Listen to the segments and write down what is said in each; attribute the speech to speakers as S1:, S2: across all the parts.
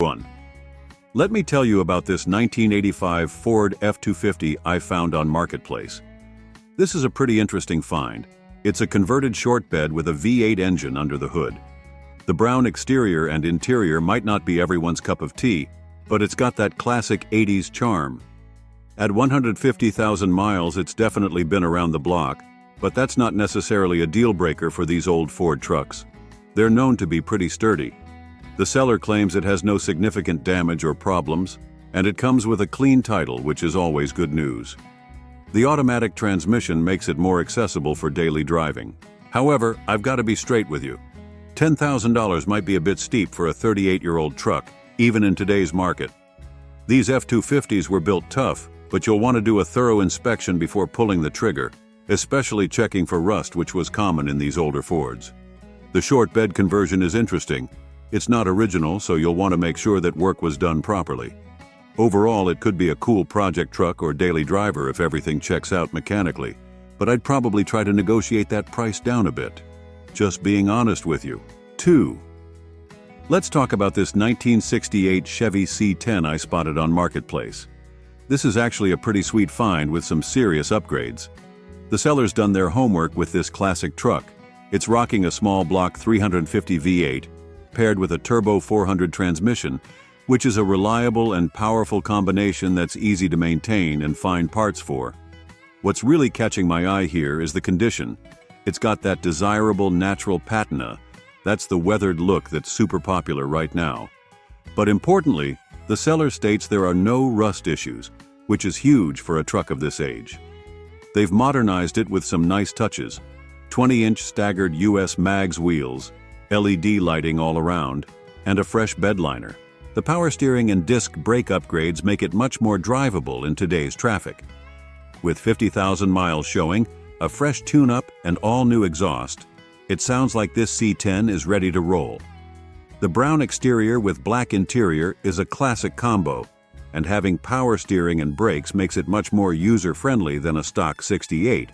S1: 1. Let me tell you about this 1985 Ford F-250 I found on Marketplace. This is a pretty interesting find. It's a converted short bed with a V8 engine under the hood. The brown exterior and interior might not be everyone's cup of tea, but it's got that classic 80s charm. At 150,000 miles, it's definitely been around the block, but that's not necessarily a deal breaker for these old Ford trucks. They're known to be pretty sturdy. The seller claims it has no significant damage or problems, and it comes with a clean title, which is always good news. The automatic transmission makes it more accessible for daily driving. However, I've got to be straight with you. $10,000 might be a bit steep for a 38-year-old truck, even in today's market. These F-250s were built tough, but you'll want to do a thorough inspection before pulling the trigger, especially checking for rust, which was common in these older Fords. The short bed conversion is interesting. It's not original, so you'll want to make sure that work was done properly. Overall, it could be a cool project truck or daily driver if everything checks out mechanically, but I'd probably try to negotiate that price down a bit. Just being honest with you. 2. Let's talk about this 1968 Chevy C10 I spotted on Marketplace. This is actually a pretty sweet find with some serious upgrades. The seller's done their homework with this classic truck. It's rocking a small block 350 V8, paired with a turbo 400 transmission, which is a reliable and powerful combination that's easy to maintain and find parts for. What's really catching my eye here is the condition. It's got that desirable natural patina. That's the weathered look that's super popular right now. But importantly, the seller states there are no rust issues, which is huge for a truck of this age. They've modernized it with some nice touches: 20-inch staggered US mags wheels, LED lighting all around, and a fresh bed liner. The power steering and disc brake upgrades make it much more drivable in today's traffic. With 50,000 miles showing, a fresh tune-up, and all-new exhaust, it sounds like this C10 is ready to roll. The brown exterior with black interior is a classic combo, and having power steering and brakes makes it much more user-friendly than a stock 68.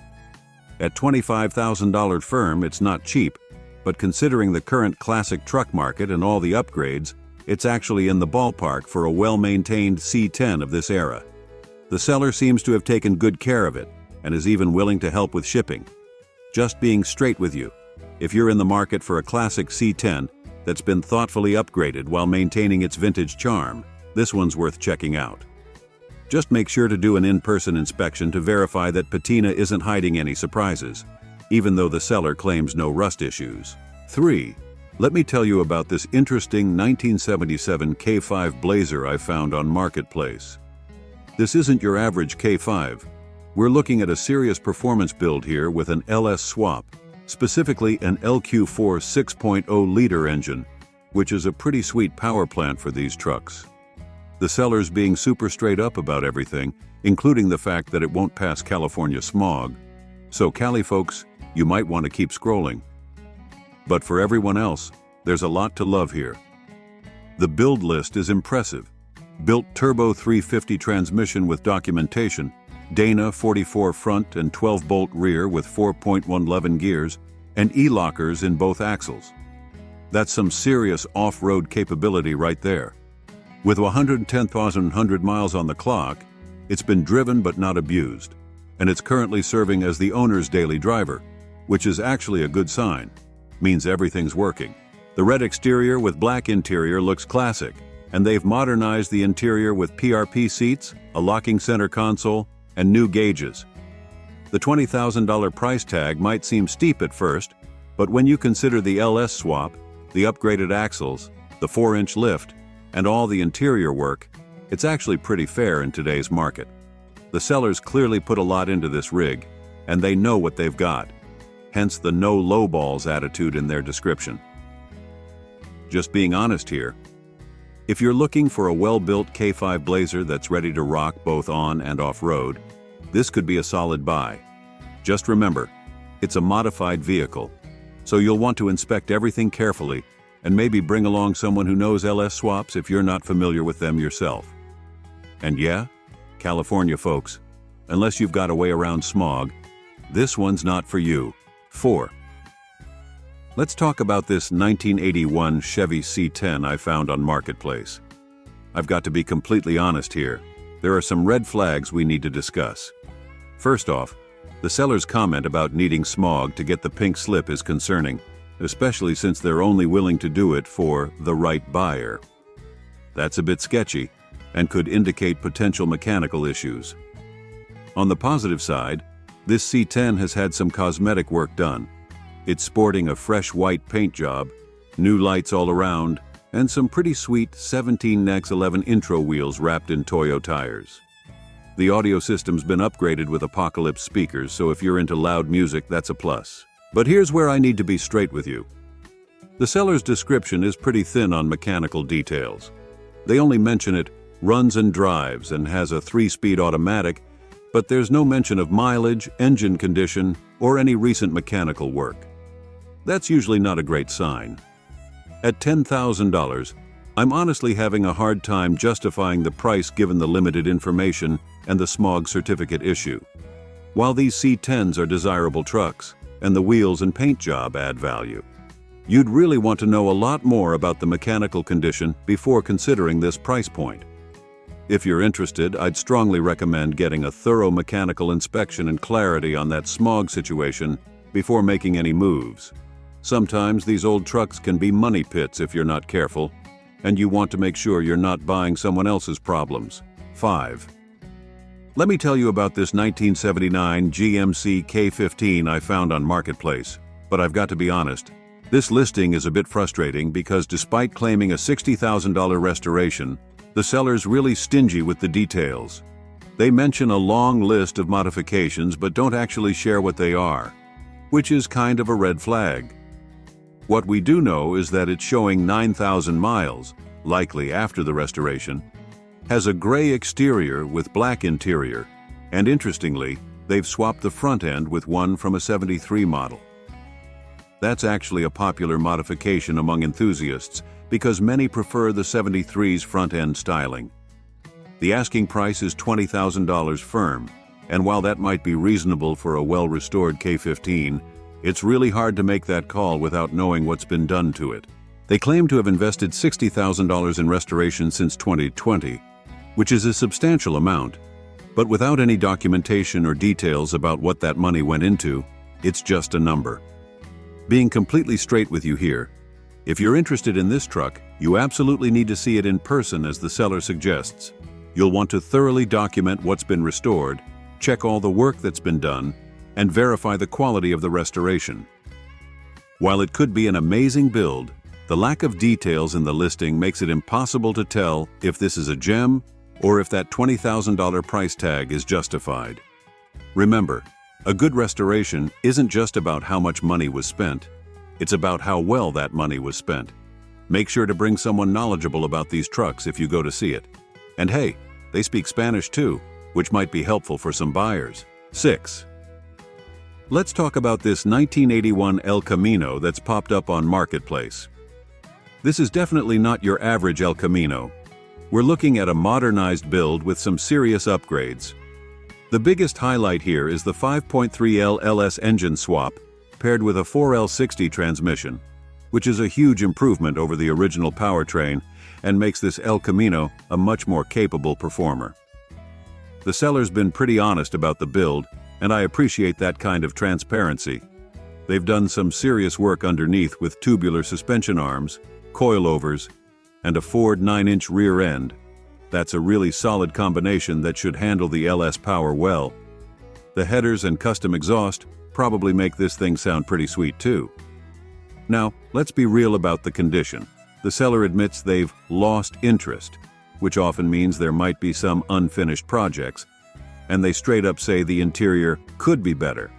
S1: At $25,000 firm, it's not cheap, but considering the current classic truck market and all the upgrades, it's actually in the ballpark for a well-maintained C10 of this era. The seller seems to have taken good care of it, and is even willing to help with shipping. Just being straight with you, if you're in the market for a classic C10 that's been thoughtfully upgraded while maintaining its vintage charm, this one's worth checking out. Just make sure to do an in-person inspection to verify that patina isn't hiding any surprises, even though the seller claims no rust issues. 3. Let me tell you about this interesting 1977 K5 Blazer I found on Marketplace. This isn't your average K5. We're looking at a serious performance build here with an LS swap, specifically an LQ4 6.0-liter engine, which is a pretty sweet power plant for these trucks. The seller's being super straight up about everything, including the fact that it won't pass California smog. So Cali folks, you might want to keep scrolling. But for everyone else, there's a lot to love here. The build list is impressive. Built turbo 350 transmission with documentation, Dana 44 front and 12-bolt rear with 4.111 gears, and E-lockers in both axles. That's some serious off-road capability right there. With 110,100 miles on the clock, it's been driven but not abused, and it's currently serving as the owner's daily driver, which is actually a good sign. Means everything's working. The red exterior with black interior looks classic, and they've modernized the interior with PRP seats, a locking center console, and new gauges. The $20,000 price tag might seem steep at first, but when you consider the LS swap, the upgraded axles, the 4-inch lift, and all the interior work, it's actually pretty fair in today's market. The sellers clearly put a lot into this rig, and they know what they've got. Hence the no lowballs attitude in their description. Just being honest here, if you're looking for a well-built K5 Blazer that's ready to rock both on and off-road, this could be a solid buy. Just remember, it's a modified vehicle, so you'll want to inspect everything carefully and maybe bring along someone who knows LS swaps if you're not familiar with them yourself. And yeah, California folks, unless you've got a way around smog, this one's not for you. 4. Let's talk about this 1981 Chevy C10 I found on Marketplace. I've got to be completely honest here. There are some red flags we need to discuss. First off, the seller's comment about needing smog to get the pink slip is concerning, especially since they're only willing to do it for the right buyer. That's a bit sketchy and could indicate potential mechanical issues. On the positive side, this C10 has had some cosmetic work done. It's sporting a fresh white paint job, new lights all around, and some pretty sweet 17x11 intro wheels wrapped in Toyo tires. The audio system's been upgraded with Apocalypse speakers, so if you're into loud music, that's a plus. But here's where I need to be straight with you. The seller's description is pretty thin on mechanical details. They only mention it runs and drives and has a 3-speed automatic, but there's no mention of mileage, engine condition, or any recent mechanical work. That's usually not a great sign. At $10,000, I'm honestly having a hard time justifying the price given the limited information and the smog certificate issue. While these C10s are desirable trucks, and the wheels and paint job add value, you'd really want to know a lot more about the mechanical condition before considering this price point. If you're interested, I'd strongly recommend getting a thorough mechanical inspection and clarity on that smog situation before making any moves. Sometimes these old trucks can be money pits if you're not careful, and you want to make sure you're not buying someone else's problems. 5. Let me tell you about this 1979 GMC K15 I found on Marketplace, but I've got to be honest, this listing is a bit frustrating because despite claiming a $60,000 restoration, the seller's really stingy with the details. They mention a long list of modifications but don't actually share what they are, which is kind of a red flag. What we do know is that it's showing 9,000 miles, likely after the restoration, has a gray exterior with black interior, and interestingly, they've swapped the front end with one from a 73 model. That's actually a popular modification among enthusiasts because many prefer the 73's front end styling. The asking price is $20,000 firm, and while that might be reasonable for a well-restored K15, it's really hard to make that call without knowing what's been done to it. They claim to have invested $60,000 in restoration since 2020, which is a substantial amount, but without any documentation or details about what that money went into, it's just a number. Being completely straight with you here, if you're interested in this truck, you absolutely need to see it in person as the seller suggests. You'll want to thoroughly document what's been restored, check all the work that's been done, and verify the quality of the restoration. While it could be an amazing build, the lack of details in the listing makes it impossible to tell if this is a gem or if that $20,000 price tag is justified. Remember, a good restoration isn't just about how much money was spent, it's about how well that money was spent. Make sure to bring someone knowledgeable about these trucks if you go to see it. And hey, they speak Spanish too, which might be helpful for some buyers. 6. Let's talk about this 1981 El Camino that's popped up on Marketplace. This is definitely not your average El Camino. We're looking at a modernized build with some serious upgrades. The biggest highlight here is the 5.3L LS engine swap paired with a 4L60 transmission, which is a huge improvement over the original powertrain and makes this El Camino a much more capable performer. The seller's been pretty honest about the build, and I appreciate that kind of transparency. They've done some serious work underneath with tubular suspension arms, coilovers, and a Ford 9-inch rear end. That's a really solid combination that should handle the LS power well. The headers and custom exhaust probably make this thing sound pretty sweet too. Now, let's be real about the condition. The seller admits they've lost interest, which often means there might be some unfinished projects, and they straight up say the interior could be better.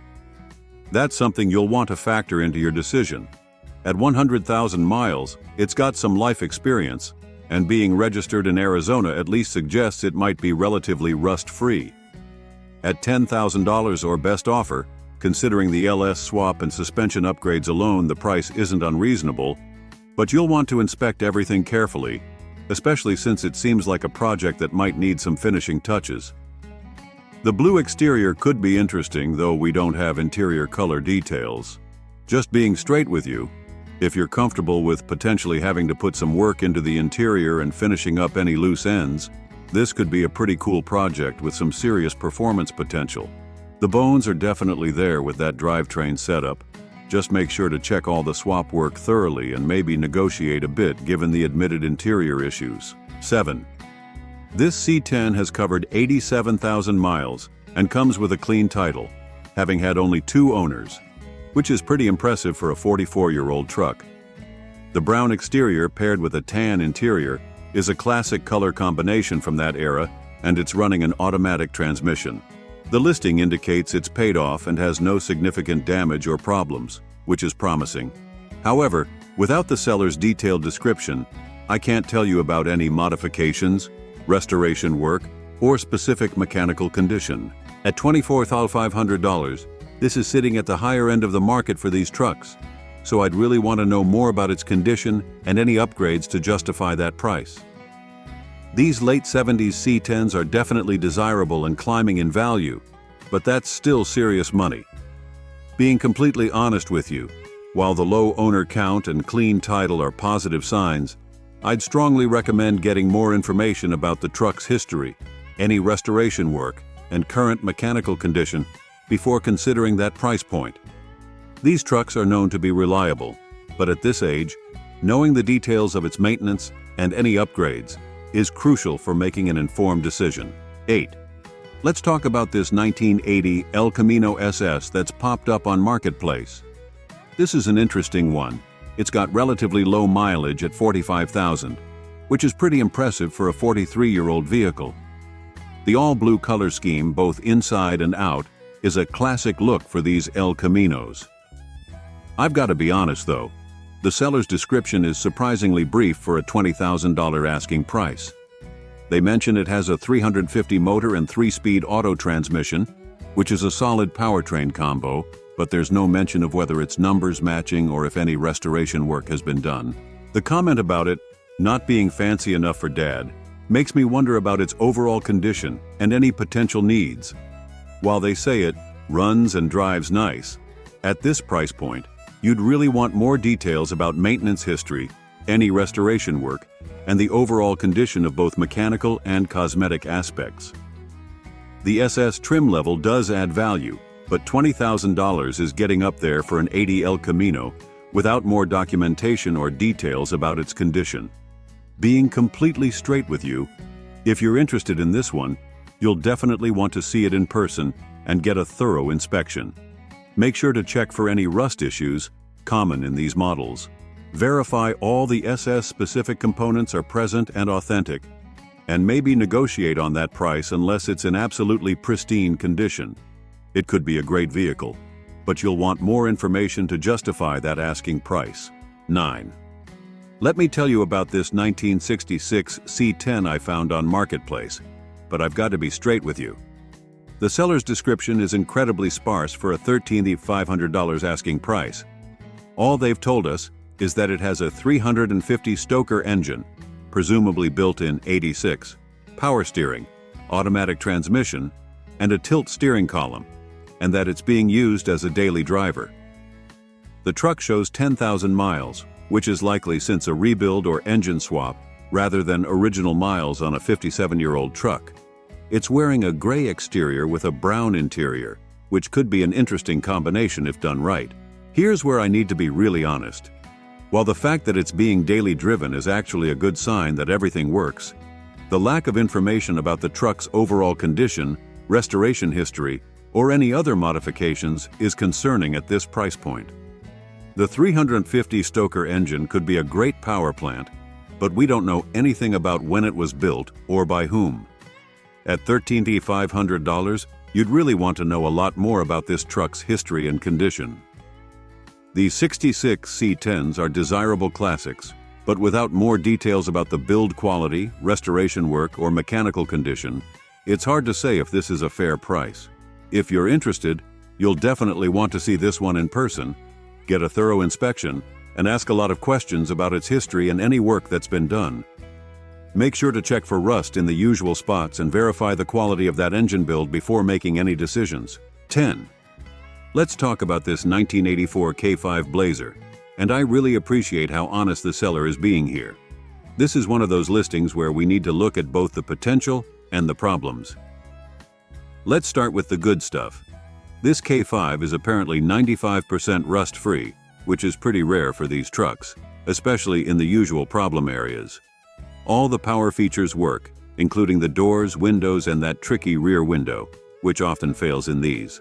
S1: That's something you'll want to factor into your decision. At 100,000 miles, it's got some life experience, and being registered in Arizona at least suggests it might be relatively rust-free. At $10,000 or best offer, considering the LS swap and suspension upgrades alone, the price isn't unreasonable, but you'll want to inspect everything carefully, especially since it seems like a project that might need some finishing touches. The blue exterior could be interesting, though we don't have interior color details. Just being straight with you, If you're comfortable with potentially having to put some work into the interior and finishing up any loose ends, this could be a pretty cool project with some serious performance potential. The bones are definitely there with that drivetrain setup. Just make sure to check all the swap work thoroughly and maybe negotiate a bit given the admitted interior issues. 7. This C10 has covered 87,000 miles and comes with a clean title, having had only 2 owners, which is pretty impressive for a 44-year-old truck. The brown exterior paired with a tan interior is a classic color combination from that era, and it's running an automatic transmission. The listing indicates it's paid off and has no significant damage or problems, which is promising. However, without the seller's detailed description, I can't tell you about any modifications, restoration work, or specific mechanical condition. At $24,500, this is sitting at the higher end of the market for these trucks, so I'd really want to know more about its condition and any upgrades to justify that price. These late 70s C10s are definitely desirable and climbing in value, but that's still serious money. Being completely honest with you, while the low owner count and clean title are positive signs, I'd strongly recommend getting more information about the truck's history, any restoration work, and current mechanical condition before considering that price point. These trucks are known to be reliable, but at this age, knowing the details of its maintenance and any upgrades is crucial for making an informed decision. 8. Let's talk about this 1980 El Camino SS that's popped up on Marketplace. This is an interesting one. It's got relatively low mileage at 45,000, which is pretty impressive for a 43-year-old vehicle. The all-blue color scheme, both inside and out, is a classic look for these El Caminos. I've got to be honest though, the seller's description is surprisingly brief for a $20,000 asking price. They mention it has a 350 motor and 3-speed auto transmission, which is a solid powertrain combo, but there's no mention of whether its numbers matching or if any restoration work has been done. The comment about it not being fancy enough for Dad makes me wonder about its overall condition and any potential needs. While they say it runs and drives nice, at this price point, you'd really want more details about maintenance history, any restoration work, and the overall condition of both mechanical and cosmetic aspects. The SS trim level does add value, but $20,000 is getting up there for an 80 El Camino without more documentation or details about its condition. Being completely straight with you, if you're interested in this one, you'll definitely want to see it in person and get a thorough inspection. Make sure to check for any rust issues common in these models. Verify all the SS-specific components are present and authentic, and maybe negotiate on that price unless it's in absolutely pristine condition. It could be a great vehicle, but you'll want more information to justify that asking price. 9. Let me tell you about this 1966 C10 I found on Marketplace, but I've got to be straight with you. The seller's description is incredibly sparse for a $13,500 asking price. All they've told us is that it has a 350 Stoker engine, presumably built in '86, power steering, automatic transmission, and a tilt steering column, and that it's being used as a daily driver. The truck shows 10,000 miles, which is likely since a rebuild or engine swap rather than original miles on a 57-year-old truck. It's wearing a gray exterior with a brown interior, which could be an interesting combination if done right. Here's where I need to be really honest. While the fact that it's being daily driven is actually a good sign that everything works, the lack of information about the truck's overall condition, restoration history, or any other modifications is concerning at this price point. The 350 Stoker engine could be a great power plant, but we don't know anything about when it was built or by whom. At $13,500, you'd really want to know a lot more about this truck's history and condition. These 66 C10s are desirable classics, but without more details about the build quality, restoration work, or mechanical condition, it's hard to say if this is a fair price. If you're interested, you'll definitely want to see this one in person, get a thorough inspection, and ask a lot of questions about its history and any work that's been done. Make sure to check for rust in the usual spots and verify the quality of that engine build before making any decisions. 10. Let's talk about this 1984 K5 Blazer. and I really appreciate how honest the seller is being here. This is one of those listings where we need to look at both the potential and the problems. Let's start with the good stuff. This K5 is apparently 95% rust-free, which is pretty rare for these trucks, especially in the usual problem areas. All the power features work, including the doors, windows, and that tricky rear window, which often fails in these.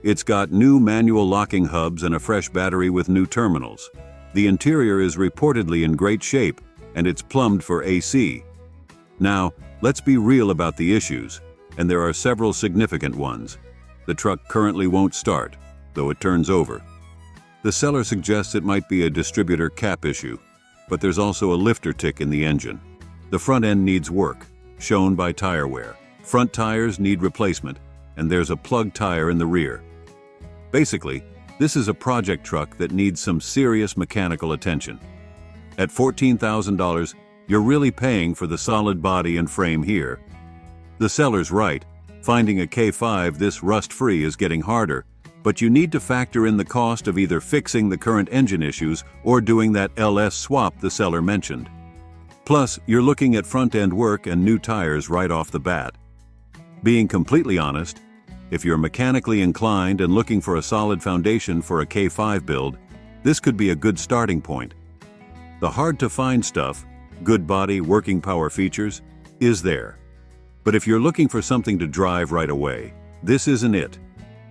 S1: It's got new manual locking hubs and a fresh battery with new terminals. The interior is reportedly in great shape, and it's plumbed for AC. Now, let's be real about the issues, and there are several significant ones. The truck currently won't start, though it turns over. The seller suggests it might be a distributor cap issue, but there's also a lifter tick in the engine. The front end needs work, shown by tire wear. Front tires need replacement, and there's a plug tire in the rear. Basically, this is a project truck that needs some serious mechanical attention. At $14,000, you're really paying for the solid body and frame here. The seller's right. Finding a K5 this rust-free is getting harder, but you need to factor in the cost of either fixing the current engine issues or doing that LS swap the seller mentioned. Plus, you're looking at front-end work and new tires right off the bat. Being completely honest, if you're mechanically inclined and looking for a solid foundation for a K5 build, this could be a good starting point. The hard-to-find stuff, good body, working power features, is there. But if you're looking for something to drive right away, this isn't it.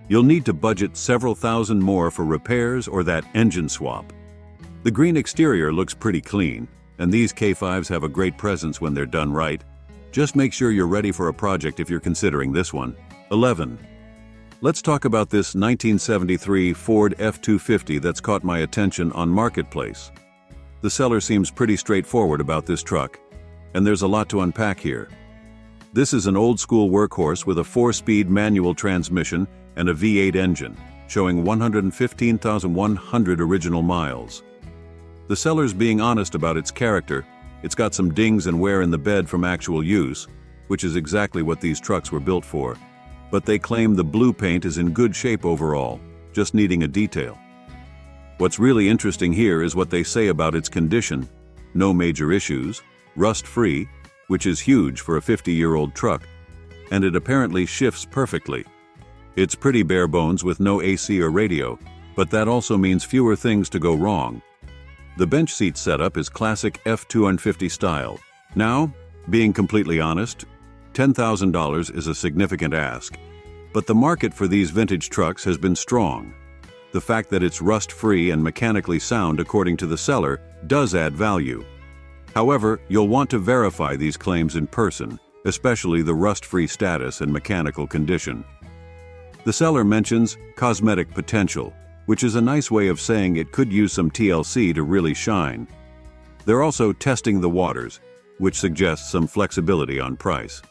S1: You'll need to budget several thousand more for repairs or that engine swap. The green exterior looks pretty clean, and these K5s have a great presence when they're done right. Just make sure you're ready for a project if you're considering this one. 11. Let's talk about this 1973 Ford F-250 that's caught my attention on Marketplace. The seller seems pretty straightforward about this truck, and there's a lot to unpack here. This is an old-school workhorse with a 4-speed manual transmission and a V8 engine, showing 115,100 original miles. The seller's being honest about its character. It's got some dings and wear in the bed from actual use, which is exactly what these trucks were built for. But they claim the blue paint is in good shape overall, just needing a detail. What's really interesting here is what they say about its condition. No major issues, rust-free, which is huge for a 50-year-old truck, and it apparently shifts perfectly. It's pretty bare bones with no AC or radio, but that also means fewer things to go wrong. The bench seat setup is classic F-250 style. Now, being completely honest, $10,000 is a significant ask, but the market for these vintage trucks has been strong. The fact that it's rust-free and mechanically sound according to the seller does add value. However, you'll want to verify these claims in person, especially the rust-free status and mechanical condition. The seller mentions cosmetic potential, which is a nice way of saying it could use some TLC to really shine. They're also testing the waters, which suggests some flexibility on price.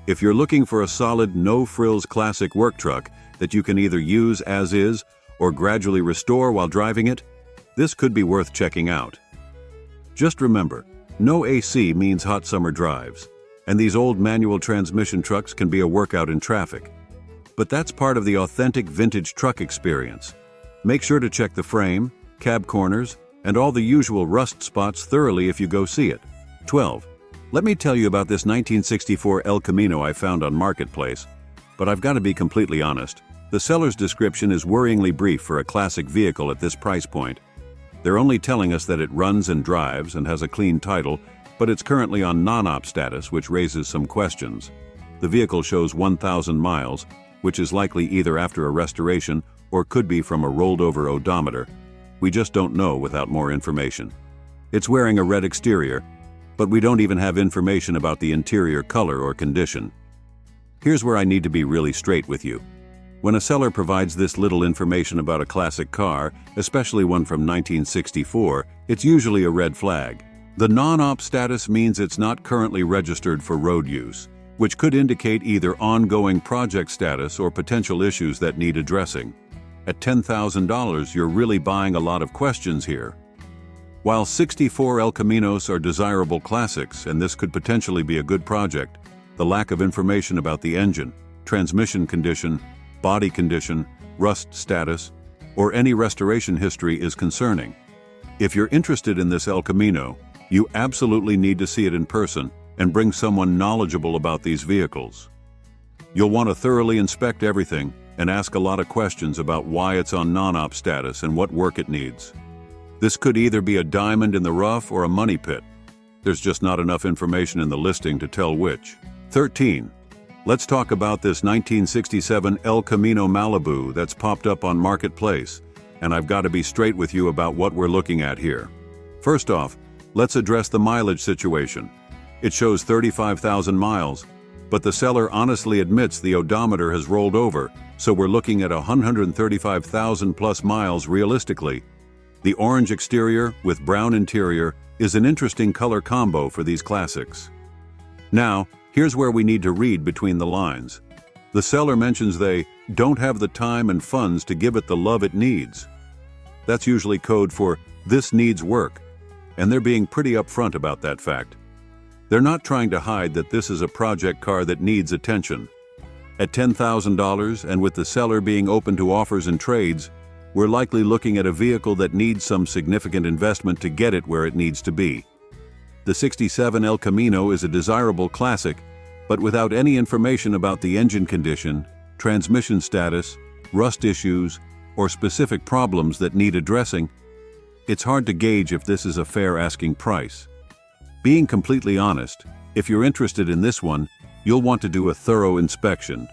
S1: If you're looking for a solid, no-frills classic work truck that you can either use as is or gradually restore while driving it, this could be worth checking out. Just remember, no AC means hot summer drives, and these old manual transmission trucks can be a workout in traffic. But that's part of the authentic vintage truck experience. Make sure to check the frame, cab corners, and all the usual rust spots thoroughly if you go see it. 12. Let me tell you about this 1964 El Camino I found on Marketplace, but I've got to be completely honest. The seller's description is worryingly brief for a classic vehicle at this price point. They're only telling us that it runs and drives and has a clean title, but it's currently on non-op status, which raises some questions. The vehicle shows 1,000 miles, which is likely either after a restoration or could be from a rolled-over odometer. We just don't know without more information. It's wearing a red exterior, but we don't even have information about the interior color or condition. Here's where I need to be really straight with you. When a seller provides this little information about a classic car, especially one from 1964, it's usually a red flag. The non-op status means it's not currently registered for road use, which could indicate either ongoing project status or potential issues that need addressing. At $10,000, you're really buying a lot of questions here. While 64 El Caminos are desirable classics, and this could potentially be a good project, the lack of information about the engine, transmission condition, body condition, rust status, or any restoration history is concerning. If you're interested in this El Camino, you absolutely need to see it in person and bring someone knowledgeable about these vehicles. You'll want to thoroughly inspect everything and ask a lot of questions about why it's on non-op status and what work it needs. This could either be a diamond in the rough or a money pit. There's just not enough information in the listing to tell which. 13. Let's talk about this 1967 El Camino Malibu that's popped up on Marketplace, and I've got to be straight with you about what we're looking at here. First off, let's address the mileage situation. It shows 35,000 miles, but the seller honestly admits the odometer has rolled over, so we're looking at 135,000 plus miles realistically. The orange exterior with brown interior is an interesting color combo for these classics. Now, here's where we need to read between the lines. The seller mentions they don't have the time and funds to give it the love it needs. That's usually code for this needs work, and they're being pretty upfront about that fact. They're not trying to hide that this is a project car that needs attention. At $10,000 and with the seller being open to offers and trades, we're likely looking at a vehicle that needs some significant investment to get it where it needs to be. The 67 El Camino is a desirable classic, but without any information about the engine condition, transmission status, rust issues, or specific problems that need addressing, it's hard to gauge if this is a fair asking price. Being completely honest, if you're interested in this one, you'll want to do a thorough inspection.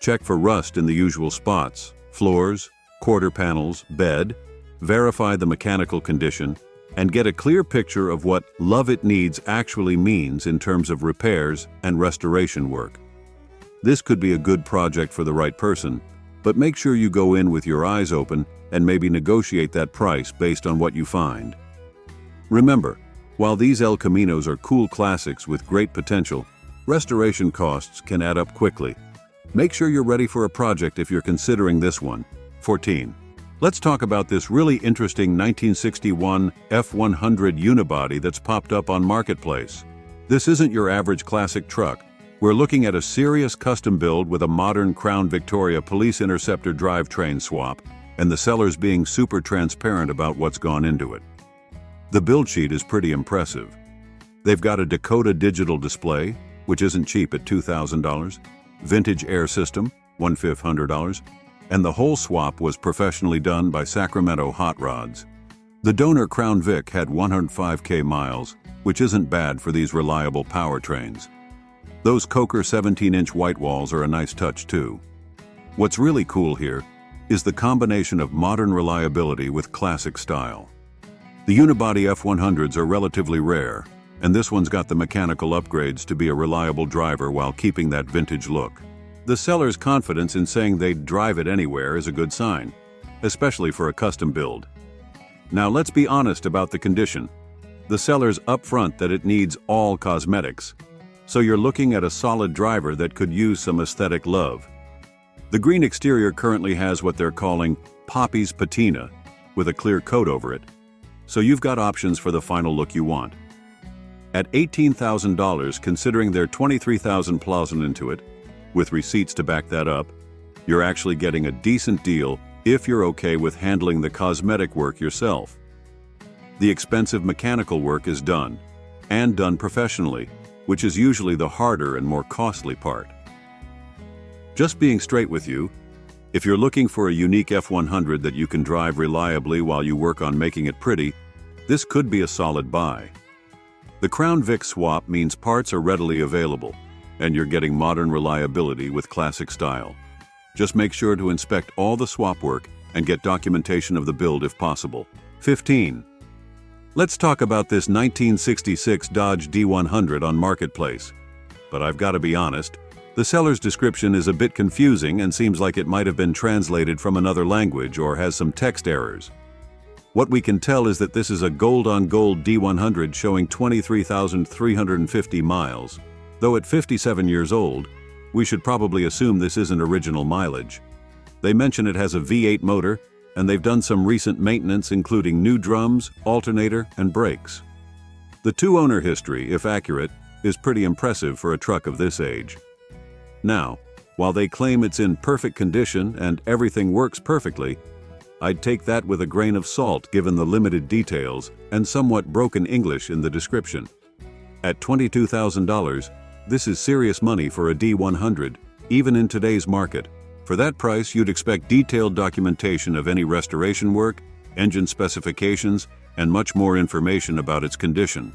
S1: Check for rust in the usual spots, floors, quarter panels, bed, verify the mechanical condition, and get a clear picture of what love it needs actually means in terms of repairs and restoration work. This could be a good project for the right person, but make sure you go in with your eyes open and maybe negotiate that price based on what you find. Remember, while these El Caminos are cool classics with great potential, restoration costs can add up quickly. Make sure you're ready for a project if you're considering this one. 14. Let's talk about this really interesting 1961 F100 unibody that's popped up on Marketplace. This isn't your average classic truck. We're looking at a serious custom build with a modern Crown Victoria Police Interceptor drivetrain swap, and the seller's being super transparent about what's gone into it. The build sheet is pretty impressive. They've got a Dakota digital display, which isn't cheap at $2,000, vintage air system, $1,500, and the whole swap was professionally done by Sacramento Hot Rods. The donor Crown Vic had 105K miles, which isn't bad for these reliable powertrains. Those Coker 17-inch white walls are a nice touch too. What's really cool here is the combination of modern reliability with classic style. The unibody F100s are relatively rare, and this one's got the mechanical upgrades to be a reliable driver while keeping that vintage look. The seller's confidence in saying they'd drive it anywhere is a good sign, especially for a custom build. Now let's be honest about the condition. The seller's upfront that it needs all cosmetics, so you're looking at a solid driver that could use some aesthetic love. The green exterior currently has what they're calling Poppy's Patina, with a clear coat over it, so you've got options for the final look you want. At $18,000, considering they're $23,000 plowing into it, with receipts to back that up, you're actually getting a decent deal if you're okay with handling the cosmetic work yourself. The expensive mechanical work is done, and done professionally, which is usually the harder and more costly part. Just being straight with you, if you're looking for a unique F100 that you can drive reliably while you work on making it pretty, this could be a solid buy. The Crown Vic swap means parts are readily available, and you're getting modern reliability with classic style. Just make sure to inspect all the swap work and get documentation of the build if possible. 15. Let's talk about this 1966 Dodge D100 on Marketplace. But I've got to be honest, the seller's description is a bit confusing and seems like it might have been translated from another language or has some text errors. What we can tell is that this is a gold-on-gold D100 showing 23,350 miles. Though at 57 years old, we should probably assume this isn't original mileage. They mention it has a V8 motor, and they've done some recent maintenance including new drums, alternator, and brakes. The two-owner history, if accurate, is pretty impressive for a truck of this age. Now, while they claim it's in perfect condition and everything works perfectly, I'd take that with a grain of salt given the limited details and somewhat broken English in the description. At $22,000, this is serious money for a D100, even in today's market. For that price, you'd expect detailed documentation of any restoration work, engine specifications, and much more information about its condition.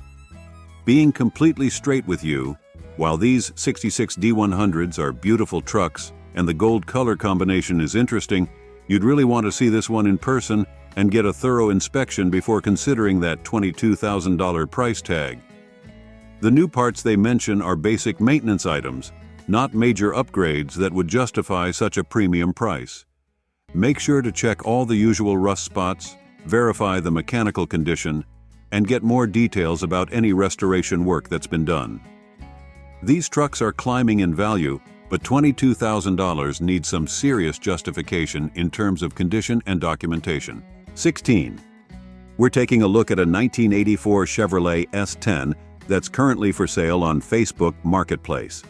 S1: Being completely straight with you, while these 66 D100s are beautiful trucks and the gold color combination is interesting, you'd really want to see this one in person and get a thorough inspection before considering that $22,000 price tag. The new parts they mention are basic maintenance items, not major upgrades that would justify such a premium price. Make sure to check all the usual rust spots, verify the mechanical condition, and get more details about any restoration work that's been done. These trucks are climbing in value, but $22,000 needs some serious justification in terms of condition and documentation. 16. We're taking a look at a 1984 Chevrolet S10 that's currently for sale on Facebook Marketplace.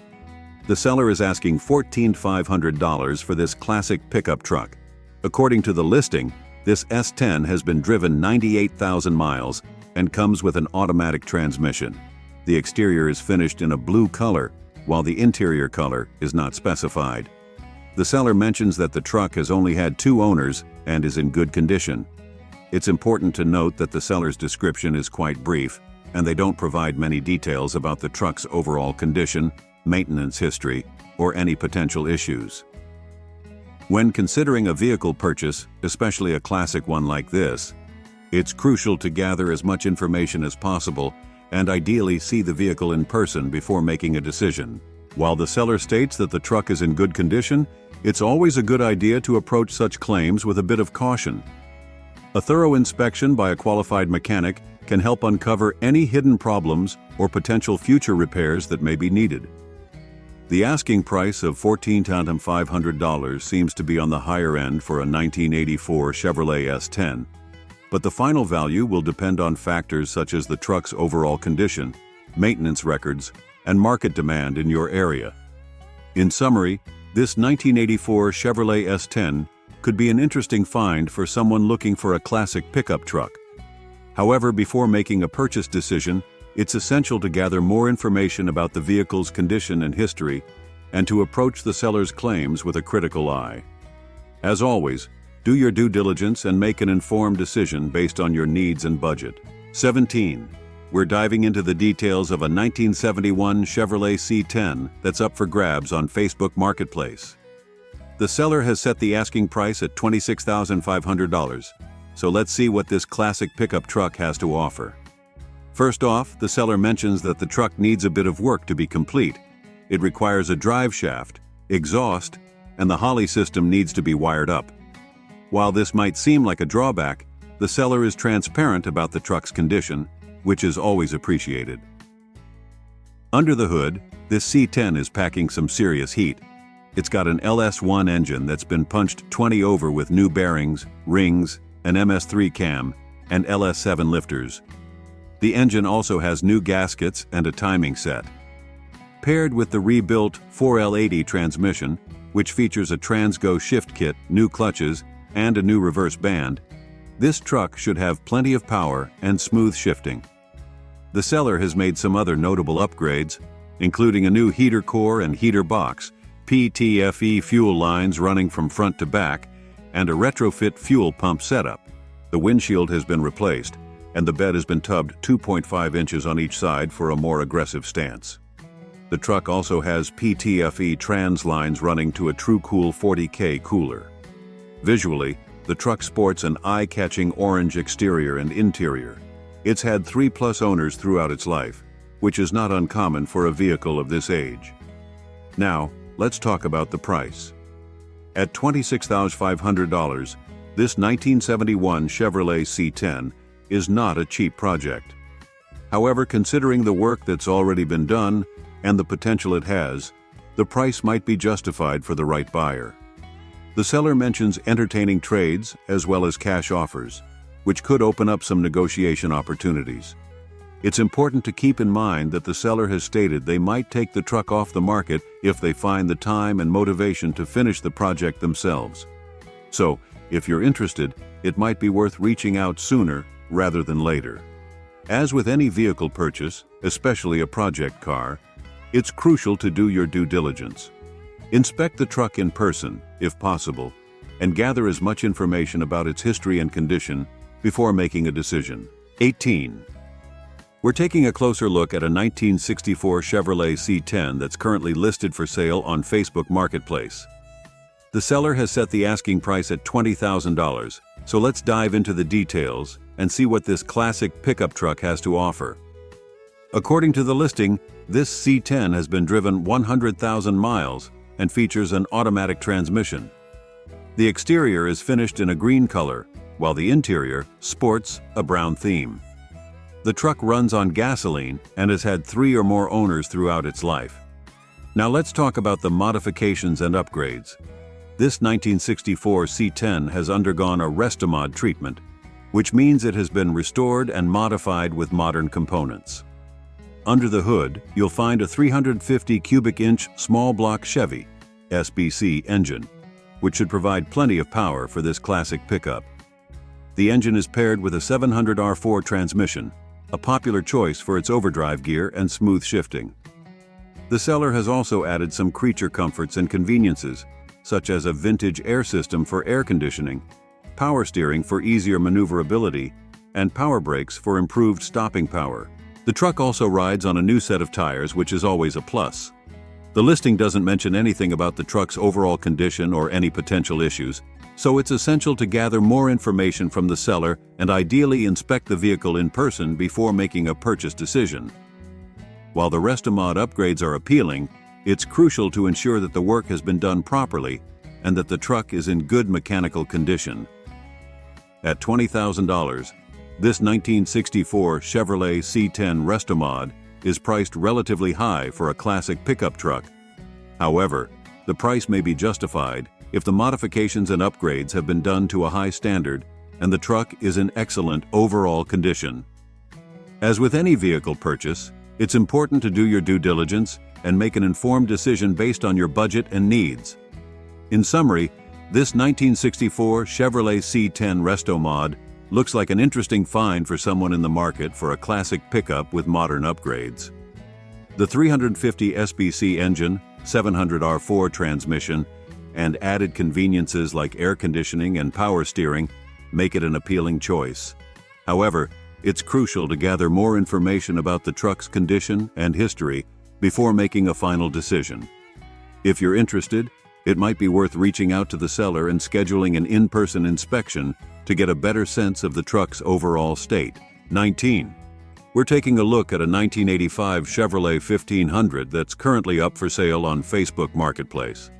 S1: The seller is asking $14,500 for this classic pickup truck. According to the listing, this S10 has been driven 98,000 miles and comes with an automatic transmission. The exterior is finished in a blue color, while the interior color is not specified. The seller mentions that the truck has only had 2 owners and is in good condition. It's important to note that the seller's description is quite brief, and they don't provide many details about the truck's overall condition, maintenance history, or any potential issues. When considering a vehicle purchase, especially a classic one like this, it's crucial to gather as much information as possible and ideally see the vehicle in person before making a decision. While the seller states that the truck is in good condition, it's always a good idea to approach such claims with a bit of caution. A thorough inspection by a qualified mechanic can help uncover any hidden problems or potential future repairs that may be needed. The asking price of $14,500 seems to be on the higher end for a 1984 Chevrolet S10, but the final value will depend on factors such as the truck's overall condition, maintenance records, and market demand in your area. In summary, this 1984 Chevrolet S10 could be an interesting find for someone looking for a classic pickup truck. However, before making a purchase decision, it's essential to gather more information about the vehicle's condition and history, and to approach the seller's claims with a critical eye. As always, do your due diligence and make an informed decision based on your needs and budget. 17. We're diving into the details of a 1971 Chevrolet C10 that's up for grabs on Facebook Marketplace. The seller has set the asking price at $26,500, so let's see what this classic pickup truck has to offer. First off, the seller mentions that the truck needs a bit of work to be complete. It requires a drive shaft, exhaust, and the Holley system needs to be wired up. While this might seem like a drawback, the seller is transparent about the truck's condition, which is always appreciated. Under the hood, this C10 is packing some serious heat. It's got an LS1 engine that's been punched 20 over with new bearings, rings, an MS3 cam, and LS7 lifters. The engine also has new gaskets and a timing set. Paired with the rebuilt 4L80 transmission, which features a Transgo shift kit, new clutches, and a new reverse band, this truck should have plenty of power and smooth shifting. The seller has made some other notable upgrades, including a new heater core and heater box, PTFE fuel lines running from front to back, and a retrofit fuel pump setup. The windshield has been replaced, and the bed has been tubbed 2.5 inches on each side for a more aggressive stance. The truck also has PTFE trans lines running to a TrueCool 40K cooler. Visually, the truck sports an eye-catching orange exterior and interior. It's had 3+ owners throughout its life, which is not uncommon for a vehicle of this age. Now, let's talk about the price. At $26,500, this 1971 Chevrolet C10 is not a cheap project. However, considering the work that's already been done and the potential it has, the price might be justified for the right buyer. The seller mentions entertaining trades as well as cash offers, which could open up some negotiation opportunities. It's important to keep in mind that the seller has stated they might take the truck off the market if they find the time and motivation to finish the project themselves. So, if you're interested, it might be worth reaching out sooner rather than later. As with any vehicle purchase, especially a project car, it's crucial to do your due diligence. Inspect the truck in person, if possible, and gather as much information about its history and condition before making a decision. 18. We're taking a closer look at a 1964 Chevrolet C10 that's currently listed for sale on Facebook Marketplace. The seller has set the asking price at $20,000, so let's dive into the details and see what this classic pickup truck has to offer. According to the listing, this C10 has been driven 100,000 miles and features an automatic transmission. The exterior is finished in a green color, while the interior sports a brown theme. The truck runs on gasoline and has had 3 or more owners throughout its life. Now let's talk about the modifications and upgrades. This 1964 C10 has undergone a Restomod treatment, which means it has been restored and modified with modern components. Under the hood, you'll find a 350 cubic inch small block Chevy SBC engine, which should provide plenty of power for this classic pickup. The engine is paired with a 700R4 transmission, a popular choice for its overdrive gear and smooth shifting. The seller has also added some creature comforts and conveniences, such as a vintage air system for air conditioning, power steering for easier maneuverability, and power brakes for improved stopping power. The truck also rides on a new set of tires, which is always a plus. The listing doesn't mention anything about the truck's overall condition or any potential issues, so it's essential to gather more information from the seller and ideally inspect the vehicle in person before making a purchase decision. While the Restomod upgrades are appealing, it's crucial to ensure that the work has been done properly and that the truck is in good mechanical condition. At $20,000, this 1964 Chevrolet C10 Restomod is priced relatively high for a classic pickup truck. However, the price may be justified if the modifications and upgrades have been done to a high standard and the truck is in excellent overall condition. As with any vehicle purchase, it's important to do your due diligence and make an informed decision based on your budget and needs. In summary, this 1964 Chevrolet C10 Restomod looks like an interesting find for someone in the market for a classic pickup with modern upgrades. The 350 SBC engine, 700R4 transmission, and added conveniences like air conditioning and power steering make it an appealing choice. However, it's crucial to gather more information about the truck's condition and history before making a final decision. If you're interested, it might be worth reaching out to the seller and scheduling an in-person inspection to get a better sense of the truck's overall state. 19. We're taking a look at a 1985 Chevrolet 1500 that's currently up for sale on Facebook Marketplace.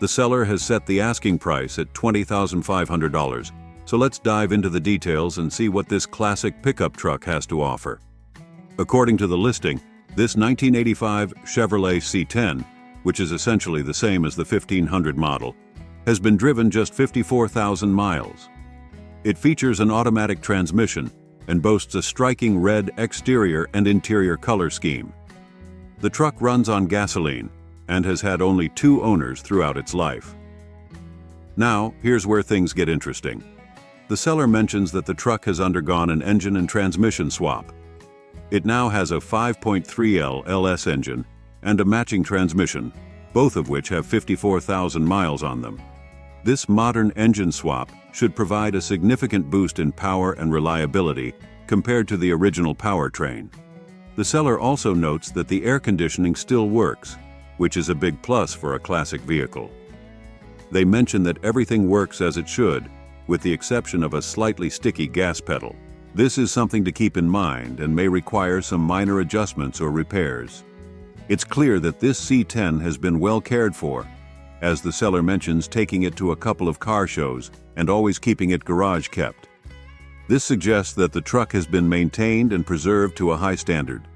S1: The seller has set the asking price at $20,500, so let's dive into the details and see what this classic pickup truck has to offer. According to the listing, this 1985 Chevrolet C10, which is essentially the same as the 1500 model, has been driven just 54,000 miles. It features an automatic transmission and boasts a striking red exterior and interior color scheme. The truck runs on gasoline and has had only 2 owners throughout its life. Now, here's where things get interesting. The seller mentions that the truck has undergone an engine and transmission swap. It now has a 5.3L LS engine and a matching transmission, both of which have 54,000 miles on them. This modern engine swap should provide a significant boost in power and reliability compared to the original powertrain. The seller also notes that the air conditioning still works, which is a big plus for a classic vehicle. They mention that everything works as it should, with the exception of a slightly sticky gas pedal. This is something to keep in mind and may require some minor adjustments or repairs. It's clear that this C10 has been well cared for, as the seller mentions taking it to a couple of car shows and always keeping it garage kept. This suggests that the truck has been maintained and preserved to a high standard.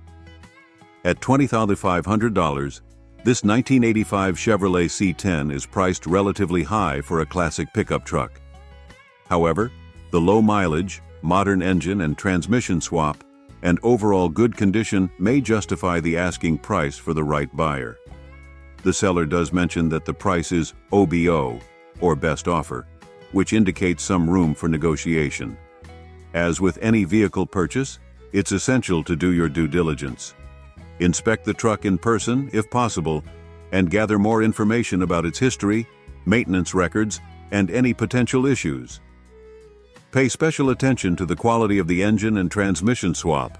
S1: At $20,500, this 1985 Chevrolet C10 is priced relatively high for a classic pickup truck. However, the low mileage, modern engine and transmission swap, and overall good condition may justify the asking price for the right buyer. The seller does mention that the price is OBO, or best offer, which indicates some room for negotiation. As with any vehicle purchase, it's essential to do your due diligence. Inspect the truck in person, if possible, and gather more information about its history, maintenance records, and any potential issues. Pay special attention to the quality of the engine and transmission swap,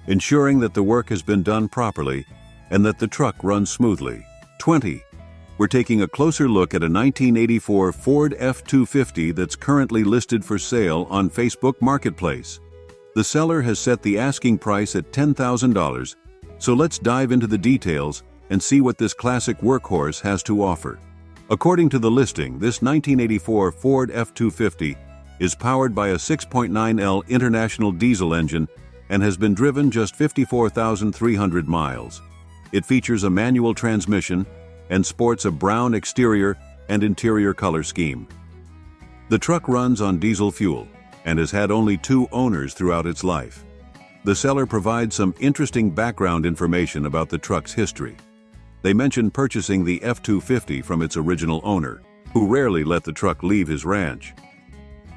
S1: ensuring that the work has been done properly and that the truck runs smoothly. 20. We're taking a closer look at a 1984 Ford F-250 that's currently listed for sale on Facebook Marketplace. The seller has set the asking price at $10,000, so let's dive into the details and see what this classic workhorse has to offer. According to the listing, this 1984 Ford F-250 is powered by a 6.9L International diesel engine and has been driven just 54,300 miles. It features a manual transmission and sports a brown exterior and interior color scheme. The truck runs on diesel fuel and has had only 2 owners throughout its life. The seller provides some interesting background information about the truck's history. They mention purchasing the F-250 from its original owner, who rarely let the truck leave his ranch.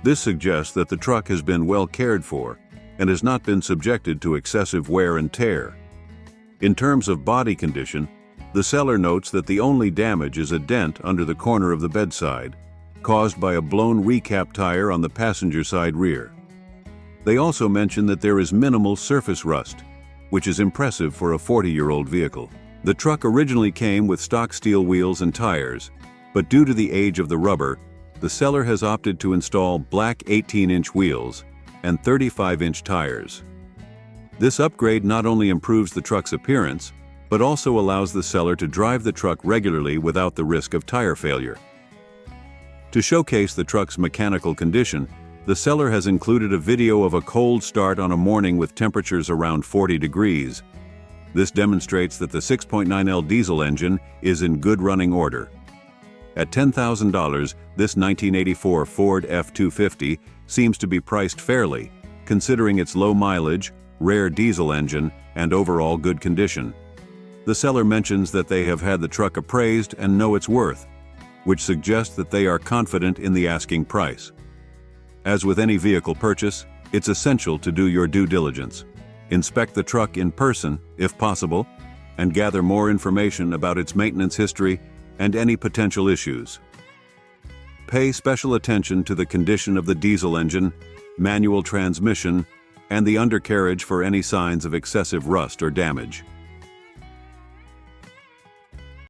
S1: This suggests that the truck has been well cared for and has not been subjected to excessive wear and tear. In terms of body condition, the seller notes that the only damage is a dent under the corner of the bedside, caused by a blown recap tire on the passenger side rear. They also mention that there is minimal surface rust, which is impressive for a 40-year-old vehicle. The truck originally came with stock steel wheels and tires, but due to the age of the rubber, the seller has opted to install black 18-inch wheels and 35-inch tires. This upgrade not only improves the truck's appearance, but also allows the seller to drive the truck regularly without the risk of tire failure. To showcase the truck's mechanical condition, the seller has included a video of a cold start on a morning with temperatures around 40 degrees. This demonstrates that the 6.9L diesel engine is in good running order. At $10,000, this 1984 Ford F-250 seems to be priced fairly, considering its low mileage, rare diesel engine, and overall good condition. The seller mentions that they have had the truck appraised and know its worth, which suggests that they are confident in the asking price. As with any vehicle purchase, it's essential to do your due diligence. Inspect the truck in person, if possible, and gather more information about its maintenance history and any potential issues. Pay special attention to the condition of the diesel engine, manual transmission, and the undercarriage for any signs of excessive rust or damage.